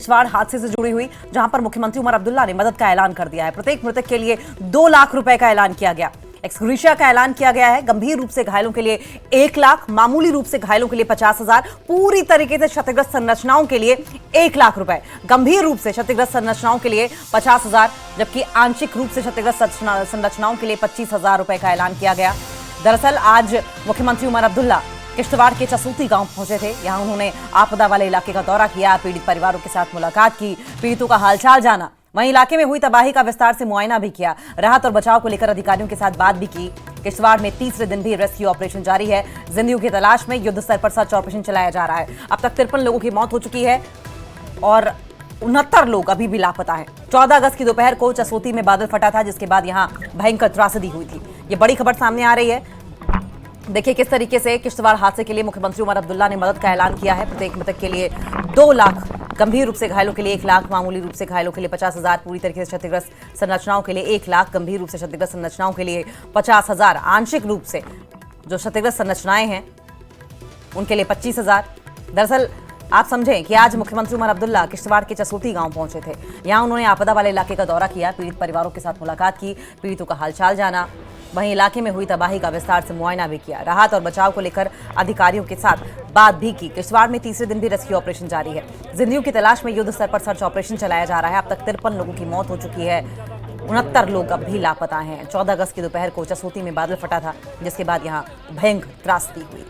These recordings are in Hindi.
किश्तवाड़ हादसे से जुड़ी हुई, जहां पर मुख्यमंत्री उमर अब्दुल्ला ने मदद का ऐलान कर दिया है। प्रत्येक मृतक के लिए 2 लाख रुपए का ऐलान किया गया, एक्सग्रेशिया का ऐलान किया गया है। गंभीर रूप से घायलों के लिए 1 लाख, मामूली रूप से घायलों के लिए 50,000, पूरी तरीके से क्षतिग्रस्त संरचनाओं के लिए 1 लाख रुपए, गंभीर रूप से क्षतिग्रस्त संरचनाओं के लिए 50,000, जबकि आंशिक रूप से क्षतिग्रस्त संरचनाओं के लिए 25,000 रुपए का ऐलान किया गया। दरअसल आज मुख्यमंत्री उमर अब्दुल्ला किश्तवाड़ के चसूती गांव पहुंचे थे। यहां उन्होंने आपदा वाले इलाके का दौरा किया, पीड़ित परिवारों के साथ मुलाकात की, पीड़ितों का हालचाल जाना, वहीं इलाके में हुई तबाही का विस्तार से मुआयना भी किया, राहत और बचाव को लेकर अधिकारियों के साथ बात भी की। किश्तवाड़ में तीसरे दिन भी रेस्क्यू ऑपरेशन जारी है। जिंदगियों की तलाश में युद्ध स्तर पर सर्च ऑपरेशन चलाया जा रहा है। अब तक 53 लोगों की मौत हो चुकी है और 69 लोग अभी भी लापता हैं। 14 अगस्त की दोपहर को चसोती में बादल फटा था, जिसके बाद यहां भयंकर त्रासदी हुई थी। ये बड़ी खबर सामने आ रही है। देखिए किस तरीके से किश्तवाड़ हादसे के लिए मुख्यमंत्री उमर अब्दुल्ला ने मदद का ऐलान किया है। प्रत्येक मृतक के लिए 2 लाख, गंभीर रूप से घायलों के लिए 1 लाख, मामूली रूप से घायलों के लिए 50,000, पूरी तरीके से क्षतिग्रस्त संरचनाओं के लिए 1 लाख, गंभीर रूप से क्षतिग्रस्त संरचनाओं के लिए 50,000, आंशिक रूप से जो क्षतिग्रस्त संरचनाएं हैं उनके लिए 25,000। दरअसल आप समझें कि आज मुख्यमंत्री उमर अब्दुल्ला किश्तवाड़ के चसूती गांव पहुंचे थे। यहां उन्होंने आपदा वाले इलाके का दौरा किया, पीड़ित परिवारों के साथ मुलाकात की, पीड़ितों का हालचाल जाना, वहीं इलाके में हुई तबाही का विस्तार से मुआयना भी किया, राहत और बचाव को लेकर अधिकारियों के साथ बात भी की। किश्तवाड़ में तीसरे दिन भी रेस्क्यू ऑपरेशन जारी है। जिंदगियों की तलाश में युद्ध स्तर पर सर्च ऑपरेशन चलाया जा रहा है। अब तक 53 लोगों की मौत हो चुकी है, 69 लोग अब भी लापता हैं। 14 अगस्त की दोपहर को चसोती में बादल फटा था, जिसके बाद यहां भयंकर त्रासदी हुई।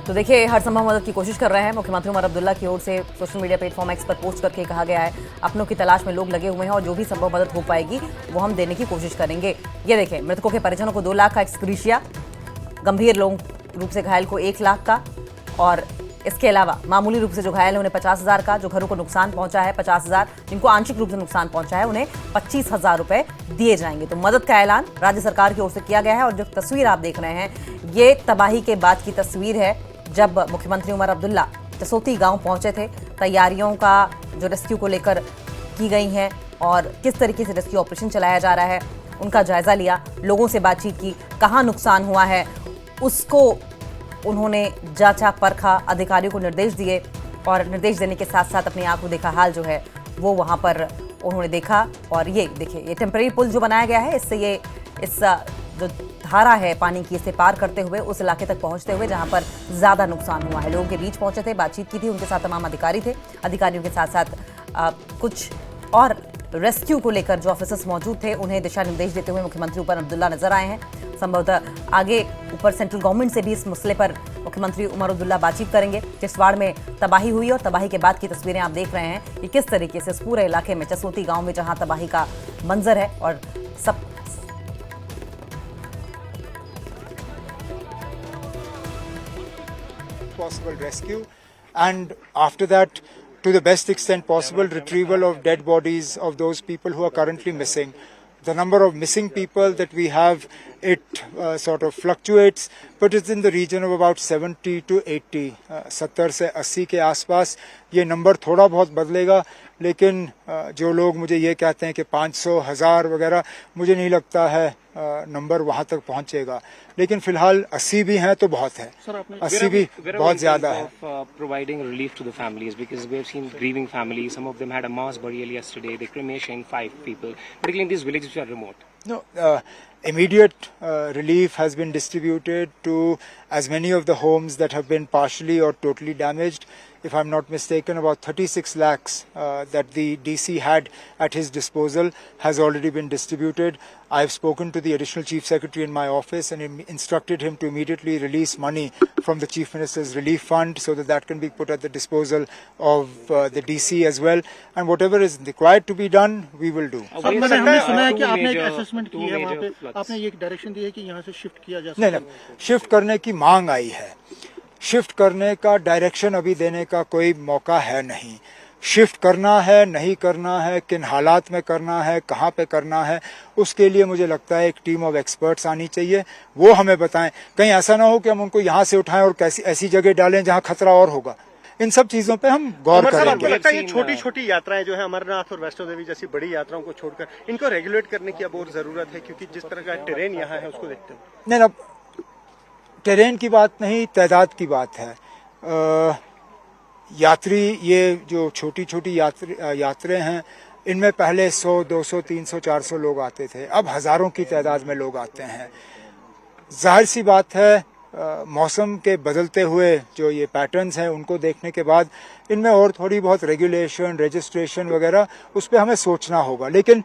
तो देखिए हर संभव मदद की कोशिश कर रहे हैं मुख्यमंत्री उमर अब्दुल्ला की ओर से। सोशल मीडिया प्लेटफॉर्म एक्स पर पोस्ट करके कहा गया है अपनों की तलाश में लोग लगे हुए हैं और जो भी संभव मदद हो पाएगी वो हम देने की कोशिश करेंगे। ये देखें, मृतकों के परिजनों को 2 लाख का एक्सग्रेशिया, गंभीर रूप से घायल को 1 लाख का, और इसके अलावा मामूली रूप से जो घायल है उन्हें 50,000 का, जो घरों को नुकसान पहुंचा है 50,000, जिनको आंशिक रूप से नुकसान पहुंचा है उन्हें 25,000 रुपए दिए जाएंगे। तो मदद का ऐलान राज्य सरकार की ओर से किया गया है। और जो तस्वीर आप देख रहे हैं ये तबाही के बाद की तस्वीर है, जब मुख्यमंत्री उमर अब्दुल्ला चसोती गांव पहुंचे थे। तैयारियों का जो रेस्क्यू को लेकर की गई हैं और किस तरीके से रेस्क्यू ऑपरेशन चलाया जा रहा है उनका जायजा लिया, लोगों से बातचीत की, कहां नुकसान हुआ है उसको उन्होंने जांचा परखा, अधिकारियों को निर्देश दिए और निर्देश देने के साथ साथ अपनी आंखों देखा हाल जो है वो वहां पर उन्होंने देखा। और ये देखिए, ये टेम्परेरी पुल जो बनाया गया है, इससे ये इस जो धारा है पानी की, इसे पार करते हुए उस इलाके तक पहुंचते हुए जहां पर ज्यादा नुकसान हुआ है। लोगों के बीच पहुंचे थे, बातचीत की थी, उनके साथ तमाम अधिकारी थे। अधिकारियों के साथ साथ कुछ और रेस्क्यू को लेकर जो ऑफिसर्स मौजूद थे उन्हें दिशा निर्देश देते हुए मुख्यमंत्री उमर अब्दुल्ला नजर आए हैं। संभवतः आगे ऊपर सेंट्रल गवर्नमेंट से भी इस मसले पर मुख्यमंत्री उमर अब्दुल्ला बातचीत करेंगे। किश्तवाड़ में तबाही हुई और तबाही के बाद की तस्वीरें आप देख रहे हैं कि किस तरीके से इस पूरे इलाके में, चसोती गांव में जहां तबाही का मंजर है और सब possible rescue, and after that, to the best extent possible, retrieval of dead bodies of those people who are currently missing. The number of missing people that we have, it sort of fluctuates, but it's in the region of about 70 to 80, 70 से 80 के आसपास। ये नंबर थोड़ा बहुत बदलेगा, लेकिन जो लोग मुझे ये कहते हैं कि 500, 1000 वगैरह, मुझे नहीं लगता है नंबर वहां तक पहुंचेगा। लेकिन फिलहाल 80 भी हैं तो बहुत है, 80 भी बहुत ज्यादा है। Providing relief to the families, because we have seen grieving families. Some of them had a mass burial yesterday. They cremationed 5 people, particularly in these villages which are remote. No, immediate relief has been distributed to as many of the homes that have been partially or totally damaged. If I'm not mistaken, about 36 lakhs that the DC had at his disposal has already been distributed. I've spoken to the additional chief secretary in my office and instructed him to immediately release money from the chief minister's relief fund so that that can be put at the disposal of the DC as well. And whatever is required to be done, we will do. हमने सुना है कि आपने एक असेसमेंट की है वहाँ पे, आपने ये डायरेक्शन दी है कि यहाँ से शिफ्ट किया जा सकता है। नहीं, शिफ्ट करने की मांग आई है। शिफ्ट करने का डायरेक्शन अभी देने का कोई मौका है नहीं। शिफ्ट करना है, नहीं करना है, किन हालात में करना है, कहाँ पे करना है, उसके लिए मुझे लगता है एक टीम ऑफ एक्सपर्ट्स आनी चाहिए, वो हमें बताएं। कहीं ऐसा ना हो कि हम उनको यहाँ से उठाएं और ऐसी जगह डालें जहाँ खतरा और होगा। इन सब चीजों पे हम गौर अमर साहब, आपको करेंगे। लगता है ये छोटी छोटी यात्राएं जो है अमरनाथ और वैष्णो देवी जैसी बड़ी यात्राओं को छोड़कर इनको रेगुलेट करने की अब और जरूरत है, क्योंकि जिस तरह का टेरेन यहाँ है उसको देखते हुए? नहीं ना, टेरेन की बात नहीं, तादाद की बात है। यात्री ये जो छोटी छोटी यात्रें हैं, इनमें पहले 100, 200, 300, 400 लोग आते थे, अब हजारों की तादाद में लोग आते हैं। जाहिर सी बात है, मौसम के बदलते हुए जो ये पैटर्न्स हैं उनको देखने के बाद इनमें और थोड़ी बहुत रेगुलेशन, रजिस्ट्रेशन वगैरह उस पर हमें सोचना होगा। लेकिन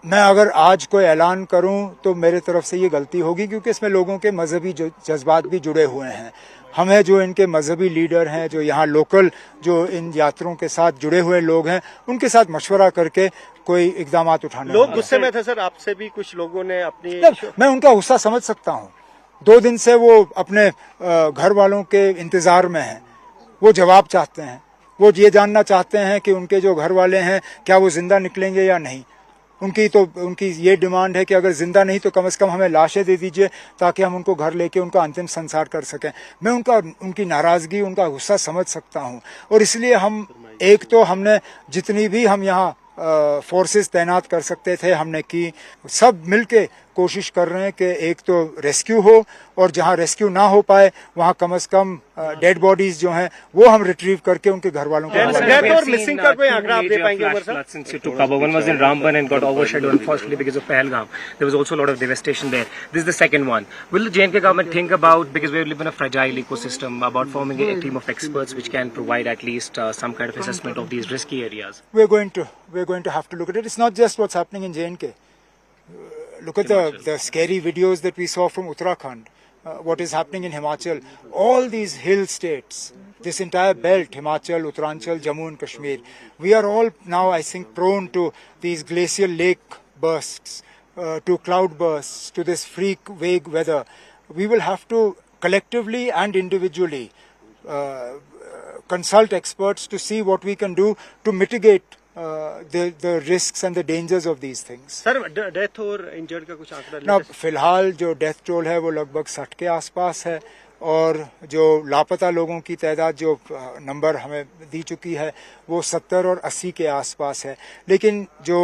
मैं अगर आज कोई ऐलान करूं तो मेरे तरफ से ये गलती होगी, क्योंकि इसमें लोगों के मजहबी जज्बात भी जुड़े हुए हैं। हमें जो इनके मजहबी लीडर हैं, जो यहाँ लोकल जो इन यात्रियों के साथ जुड़े हुए लोग हैं, उनके साथ मशवरा करके कोई इकदाम उठाने लोग गुस्से में थे सर, आपसे भी कुछ लोगों ने अपनी मैं उनका गुस्सा समझ सकता हूँ। 2 दिन से वो अपने घर वालों के इंतजार में हैं, वो जवाब चाहते हैं, वो ये जानना चाहते हैं कि उनके जो घर वाले हैं क्या वो जिंदा निकलेंगे या नहीं। उनकी ये डिमांड है कि अगर जिंदा नहीं तो कम से कम हमें लाशें दे दीजिए ताकि हम उनको घर लेके उनका अंतिम संस्कार कर सकें। मैं उनकी नाराजगी, उनका गुस्सा समझ सकता हूं, और इसलिए हम एक तो हमने जितनी भी हम यहाँ फोर्सेस तैनात कर सकते थे हमने की, सब मिलके कोशिश कर रहे हैं कि एक तो रेस्क्यू हो, और जहां रेस्क्यू ना हो पाए वहां कम से कम डेड बॉडीज जो हैं वो हम रिट्रीव करके उनके घर वालों को डेथ और मिसिंग का कोई आंकड़ा आप दे पाएंगे उमर साहब? Since it took cover. One was in Ramban and got overshadowed unfortunately because of Pahalgam. There was also a lot of devastation there. This is the second one. Will the JNK government think about, because we live in a fragile ecosystem, about forming a team of experts which can provide at least some kind of assessment of these risky areas? we're going to have to look at it. It's not just what's happening in JNK. Look at the scary videos that we saw from Uttarakhand. What is happening in Himachal? All these hill states, this entire belt, Himachal, Uttaranchal, Jammu and Kashmir, we are all now, I think, prone to these glacial lake bursts, to cloud bursts, to this freak vague weather. We will have to collectively and individually consult experts to see what we can do to mitigate the risks and the dangers of these things. Sir death और इंजर्ड का कुछ आंकड़ा ना, फिलहाल जो डेथ टोल है वो लगभग 60 के आसपास है, और जो लापता लोगों की तादाद जो नंबर हमें दी चुकी है वो 70 और 80 के आसपास है। लेकिन जो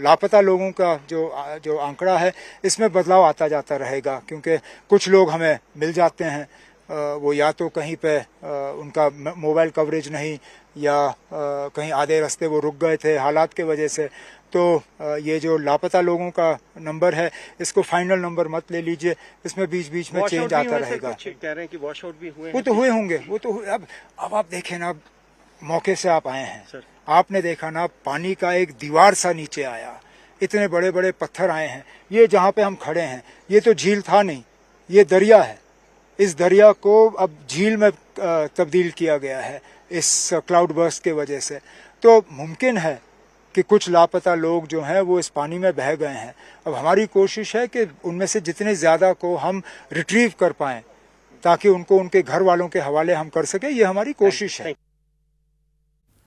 लापता लोगों का जो आंकड़ा है इसमें बदलाव आता जाता रहेगा, क्योंकि कुछ लोग हमें मिल जाते हैं, वो या तो कहीं पे उनका मोबाइल कवरेज नहीं, या कहीं आधे रास्ते वो रुक गए थे हालात के वजह से। तो ये जो लापता लोगों का नंबर है इसको फाइनल नंबर मत ले लीजिए, इसमें बीच बीच में चेंज आता रहेगा। कह रहे हैं कि वॉश आउट भी हुए, वो तो हुए होंगे, वो तो अब आप देखें ना, मौके से आप आए हैं, आपने देखा ना पानी का एक दीवार सा नीचे आया, इतने बड़े बड़े पत्थर आए हैं। ये जहाँ पे हम खड़े हैं ये तो झील था नहीं, ये दरिया है। इस दरिया को अब झील में तब्दील किया गया है इस क्लाउड बर्स्ट के वजह से। तो मुमकिन है कि कुछ लापता लोग जो हैं वो इस पानी में बह गए हैं। अब हमारी कोशिश है कि उनमें से जितने ज़्यादा को हम रिट्रीव कर पाएं ताकि उनको उनके घर वालों के हवाले हम कर सकें, ये हमारी कोशिश है।